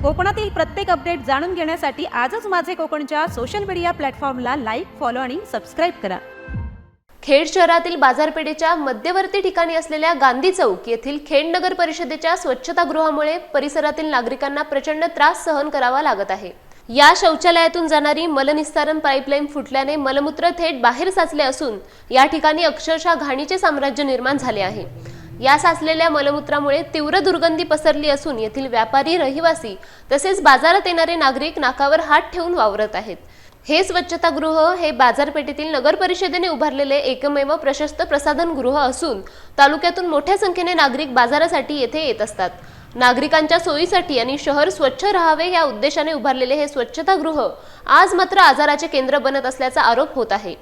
कोकणातील प्रत्येक अपडेट जाणून घेण्यासाठी आजच माझे कोकणच्या सोशल मीडिया प्लॅटफॉर्मला लाईक, फॉलो आणि सबस्क्राईब करा। खेड शहरातील बाजारपेठेच्या मध्यवर्ती ठिकाणी असलेल्या गांधी चौक येथील खेड नगर परिषदेच्या स्वच्छतागृहामुळे परिसरातील नागरिकांना प्रचंड त्रास सहन करावा लागत आहे। या शौचालयातून जाणारी मलनिस्तारण पाईपलाईन फुटल्याने मलमूत्र थेट बाहेर साचले असून या ठिकाणी अक्षरशः घाणीचे साम्राज्य निर्माण झाले आहे। या साचलेल्या मलमूत्रामुळे तीव्र दुर्गंधी पसरली असून येथील व्यापारी, रहिवासी तसेच बाजारात येणारे नागरिक नाकावर हात ठेवून वावरत आहेत। हे स्वच्छतागृह हे बाजारपेठेतील नगर परिषदेने उभारलेले एकमेव प्रशस्त प्रसाधनगृह असून तालुक्यातून मोठ्या संख्येने नागरिक बाजारासाठी येथे येत असतात। नागरिकांच्या सोयीसाठी आणि शहर स्वच्छ राहावे या उद्देशाने उभारलेले हे स्वच्छतागृह आज मात्र आजाराचे केंद्र बनत असल्याचा आरोप होत आहे।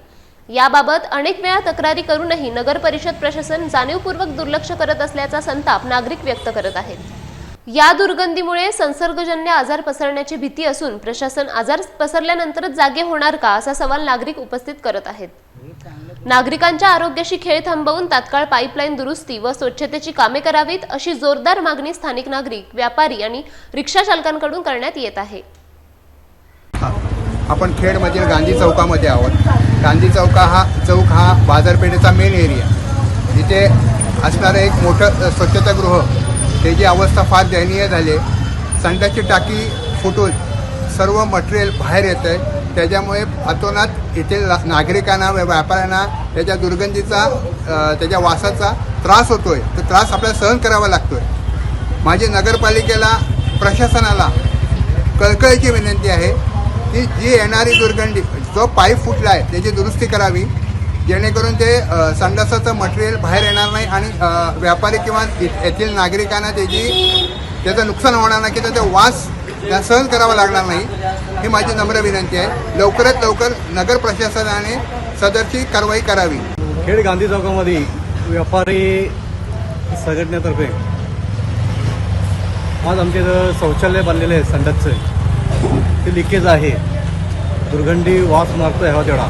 याबाबत अनेक वेळा तक्रारी करूनही नगर परिषद प्रशासन जाणीवपूर्वक दुर्लक्ष करत असल्याचा संताप नागरिक व्यक्त करत आहेत। या दुर्गंधीमुळे संसर्गजन्य आजार पसरण्याची भीती असून प्रशासन आजार पसरल्यानंतरच जागे होणार का असा सवाल नागरिक उपस्थित करत आहेत। नागरिकांच्या आरोग्याशी खेळ थांबवून तात्काळ पाईपलाईन दुरुस्ती व स्वच्छतेची कामे करावीत अशी जोरदार मागणी स्थानिक नागरिक, व्यापारी आणि रिक्षा चालकांकडून करण्यात येत आहे। आपण खेडमधील गांधी चौकामध्ये आहोत। गांधी चौक हा बाजारपेठेचा मेन एरिया। इथे असणारं एक मोठं स्वच्छतागृह त्याची अवस्था फार दयनीय झाली। संडासची टाकी फुटून सर्व मटेरियल बाहेर येतं आहे। त्याच्यामुळे अतोनात येथील नागरिकांना, व्यापाऱ्यांना त्याच्या दुर्गंधीचा, त्याच्या वासाचा त्रास होतोय। तो त्रास आपल्याला सहन करावा लागतोय। माझी नगरपालिकेला, प्रशासनाला कळकळीची विनंती आहे की जी येणारी दुर्गंधी, जो पाईप फुटला आहे त्याची दुरुस्ती करावी, जेणेकरून ते संडासाचं मटेरियल बाहेर येणार नाही आणि व्यापारी किंवा येथील नागरिकांना त्याचं नुकसान होणार नाही, की त्याचा वास सहन करावा लागणार नाही। ही माझी नम्र विनंती आहे। लवकरात लवकर नगर प्रशासनाने सदरची कारवाई करावी। खेड गांधी चौकामध्ये व्यापारी संघटनेतर्फे आज आमच्या इथं शौचालय बांधलेलं आहे। संडासचं ते लिकेज आहे, दुर्गंधी वास मारतो आहे हवा तेवढा।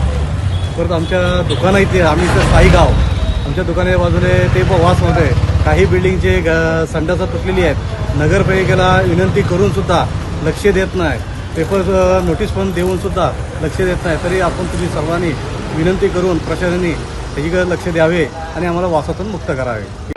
परत आमच्या दुकानं इथे, आम्ही इथं स्थायी गाव, आमच्या दुकानाच्या बाजूने ते वास होत आहे। काही बिल्डिंगचे संडासं तुटलेली आहेत। नगरपालिकेला विनंती करून सुद्धा लक्ष देत नाही, पेपर नोटीस पण देऊन सुद्धा लक्ष देत नाही। तरी आपण तुम्ही सर्वांनी विनंती करून प्रशासनाने त्याच्याकडे लक्ष द्यावे आणि आम्हाला वासातून मुक्त करावे।